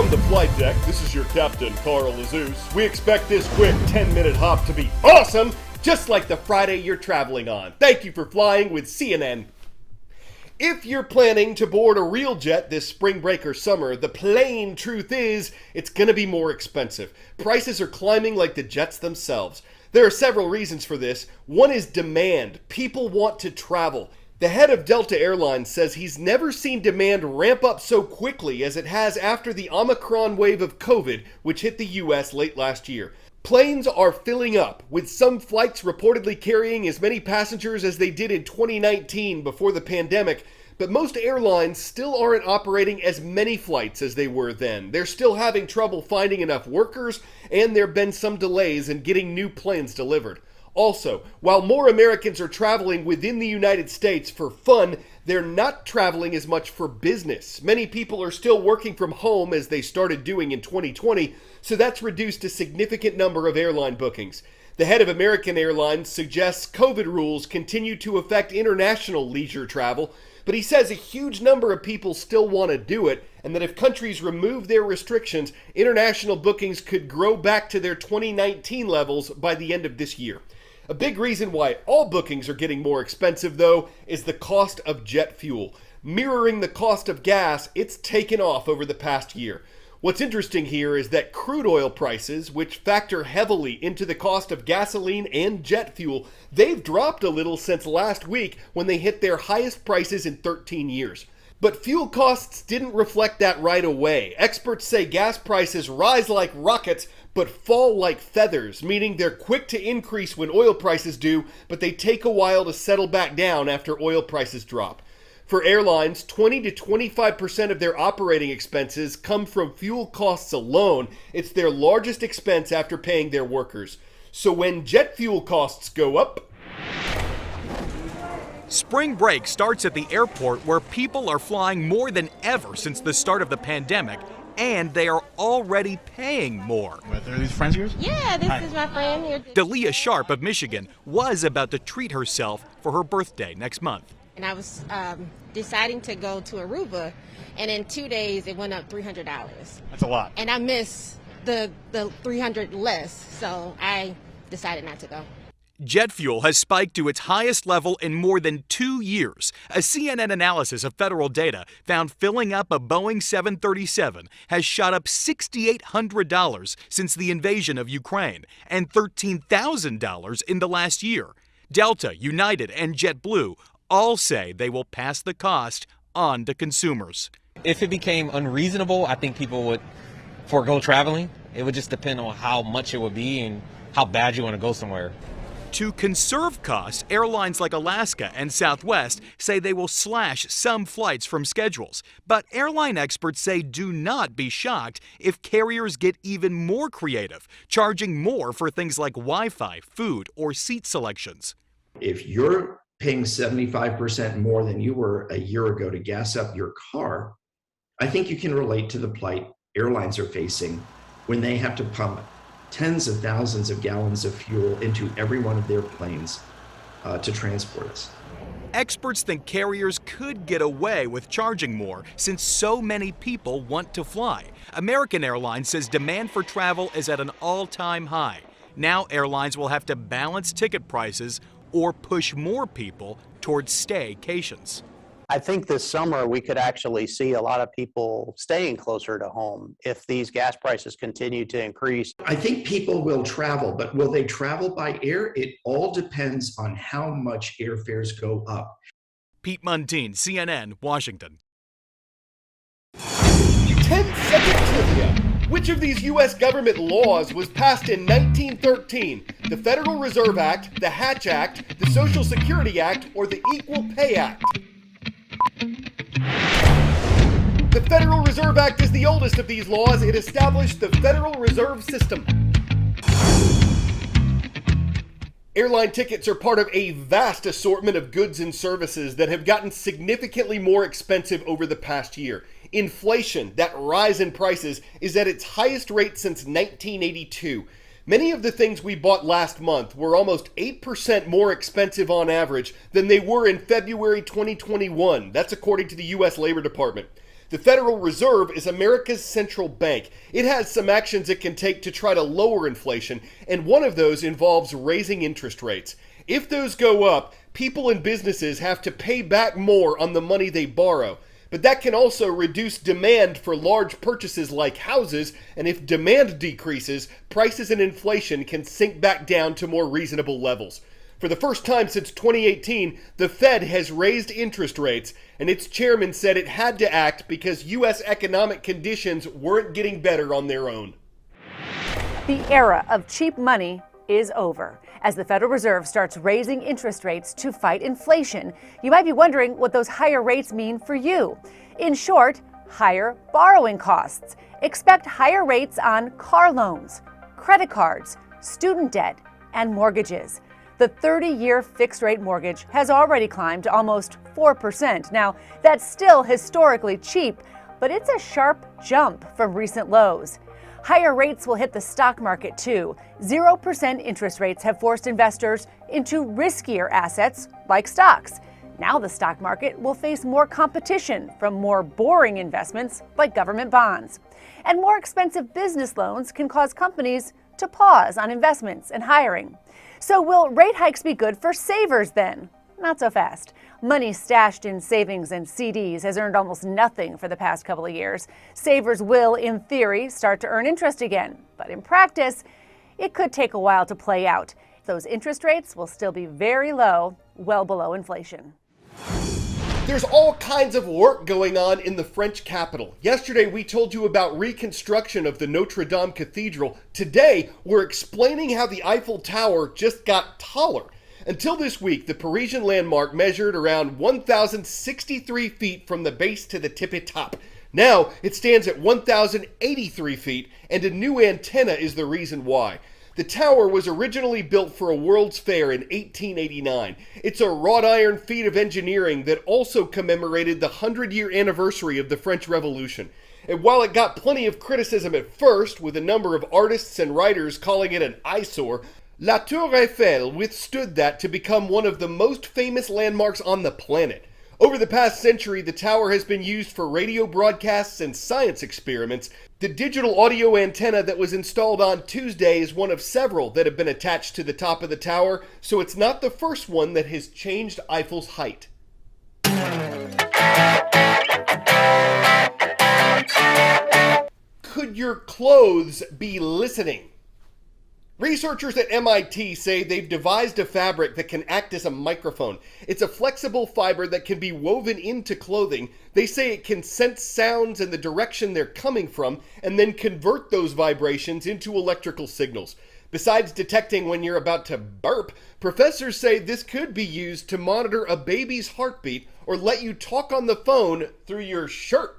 the flight deck. This is your captain, Carl Azus. We expect this quick 10-minute hop to be awesome, just like the Friday you're traveling on. Thank you for flying with CNN. If you're planning to board a real jet this spring break or summer, the plain truth is it's going to be more expensive. Prices are climbing like the jets themselves. There are several reasons for this. One is demand. People want to travel. The head of Delta Airlines says he's never seen demand ramp up so quickly as it has after the Omicron wave of COVID, which hit the U.S. late last year. Planes are filling up, with some flights reportedly carrying as many passengers as they did in 2019 before the pandemic, but most airlines still aren't operating as many flights as they were then. They're still having trouble finding enough workers, and there have been some delays in getting new planes delivered. Also, while more Americans are traveling within the United States for fun, they're not traveling as much for business. Many people are still working from home as they started doing in 2020, so that's reduced a significant number of airline bookings. The head of American Airlines suggests COVID rules continue to affect international leisure travel, but he says a huge number of people still want to do it, and that if countries remove their restrictions, international bookings could grow back to their 2019 levels by the end of this year. A big reason why all bookings are getting more expensive, though, is the cost of jet fuel. Mirroring the cost of gas, it's taken off over the past year. What's interesting here is that crude oil prices, which factor heavily into the cost of gasoline and jet fuel, they've dropped a little since last week when they hit their highest prices in 13 years. But fuel costs didn't reflect that right away. Experts say gas prices rise like rockets, but fall like feathers, meaning they're quick to increase when oil prices do, but they take a while to settle back down after oil prices drop. For airlines, 20 to 25% of their operating expenses come from fuel costs alone. It's their largest expense after paying their workers. So when jet fuel costs go up, spring break starts at the airport where people are flying more than ever since the start of the pandemic, and they are already paying more. Are these friends of yours? Yeah, this is my friend here. Dalia Sharp of Michigan was about to treat herself for her birthday next month. And I was deciding to go to Aruba, and in 2 days it went up $300. That's a lot. And I miss the $300 less, so I decided not to go. Jet fuel has spiked to its highest level in more than 2 years. A CNN analysis of federal data found filling up a Boeing 737 has shot up $6,800 since the invasion of Ukraine and $13,000 in the last year. Delta, United, and JetBlue all say they will pass the cost on to consumers. If it became unreasonable, I think people would forego traveling. It would just depend on how much it would be and how bad you want to go somewhere. To conserve costs, airlines like Alaska and Southwest say they will slash some flights from schedules. But airline experts say do not be shocked if carriers get even more creative, charging more for things like Wi-Fi, food, or seat selections. If you're paying 75% more than you were a year ago to gas up your car, I think you can relate to the plight airlines are facing when they have to pump tens of thousands of gallons of fuel into every one of their planes to transport us. Experts think carriers could get away with charging more since so many people want to fly. American Airlines says demand for travel is at an all-time high. Now airlines will have to balance ticket prices or push more people towards staycations. I think this summer we could actually see a lot of people staying closer to home if these gas prices continue to increase. I think people will travel, but will they travel by air? It all depends on how much airfares go up. Pete Mundine, CNN, Washington. 10-second trivia. Which of these U.S. government laws was passed in 1913? The Federal Reserve Act, the Hatch Act, the Social Security Act, or the Equal Pay Act? The Federal Reserve Act is the oldest of these laws. It established the Federal Reserve System. Airline tickets are part of a vast assortment of goods and services that have gotten significantly more expensive over the past year. Inflation, that rise in prices, is at its highest rate since 1982. Many of the things we bought last month were almost 8% more expensive on average than they were in February 2021. That's according to the U.S. Labor Department. The Federal Reserve is America's central bank. It has some actions it can take to try to lower inflation, and one of those involves raising interest rates. If those go up, people and businesses have to pay back more on the money they borrow. But that can also reduce demand for large purchases like houses, and if demand decreases, prices and inflation can sink back down to more reasonable levels. For the first time since 2018, the Fed has raised interest rates, and its chairman said it had to act because U.S. economic conditions weren't getting better on their own. The era of cheap money is over. As the Federal Reserve starts raising interest rates to fight inflation, you might be wondering what those higher rates mean for you. In short, higher borrowing costs. Expect higher rates on car loans, credit cards, student debt, and mortgages. The 30-year fixed-rate mortgage has already climbed to almost 4%. Now, that's still historically cheap, but it's a sharp jump from recent lows. Higher rates will hit the stock market too. 0% interest rates have forced investors into riskier assets like stocks. Now the stock market will face more competition from more boring investments like government bonds. And more expensive business loans can cause companies to pause on investments and hiring. So will rate hikes be good for savers then? Not so fast. Money stashed in savings and CDs has earned almost nothing for the past couple of years. Savers will, in theory, start to earn interest again. But in practice, it could take a while to play out. Those interest rates will still be very low, well below inflation. There's all kinds of work going on in the French capital. Yesterday we told you about reconstruction of the Notre Dame Cathedral. Today we're explaining how the Eiffel Tower just got taller. Until this week, the Parisian landmark measured around 1,063 feet from the base to the tippy top. Now it stands at 1,083 feet, and a new antenna is the reason why. The tower was originally built for a World's Fair in 1889. It's a wrought iron feat of engineering that also commemorated the 100-year anniversary of the French Revolution. And while it got plenty of criticism at first, with a number of artists and writers calling it an eyesore, La Tour Eiffel withstood that to become one of the most famous landmarks on the planet. Over the past century, the tower has been used for radio broadcasts and science experiments. The digital audio antenna that was installed on Tuesday is one of several that have been attached to the top of the tower, so it's not the first one that has changed Eiffel's height. Could your clothes be listening? Researchers at MIT say they've devised a fabric that can act as a microphone. It's a flexible fiber that can be woven into clothing. They say it can sense sounds and the direction they're coming from, and then convert those vibrations into electrical signals. Besides detecting when you're about to burp, professors say this could be used to monitor a baby's heartbeat or let you talk on the phone through your shirt.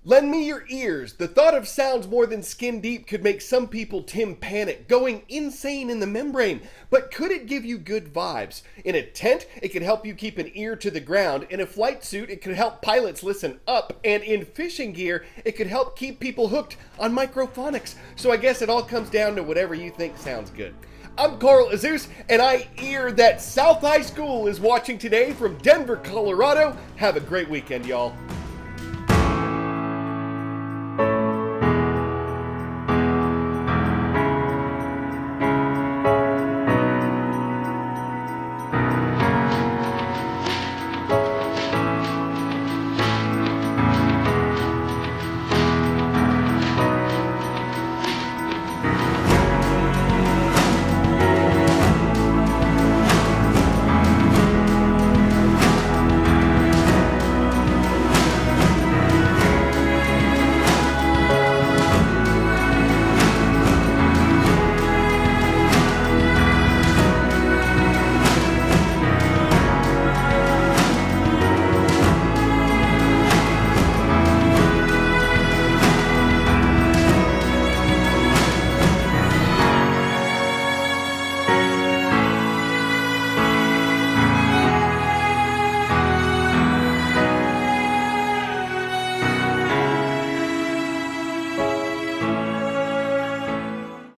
Lend me your ears. The thought of sounds more than skin deep could make some people panic, going insane in the membrane. But could it give you good vibes? In a tent, it could help you keep an ear to the ground. In a flight suit, it could help pilots listen up. And in fishing gear, it could help keep people hooked on microphonics. So I guess it all comes down to whatever you think sounds good. I'm Carl Azus, and I hear that South High School is watching today from Denver, Colorado. Have a great weekend, y'all.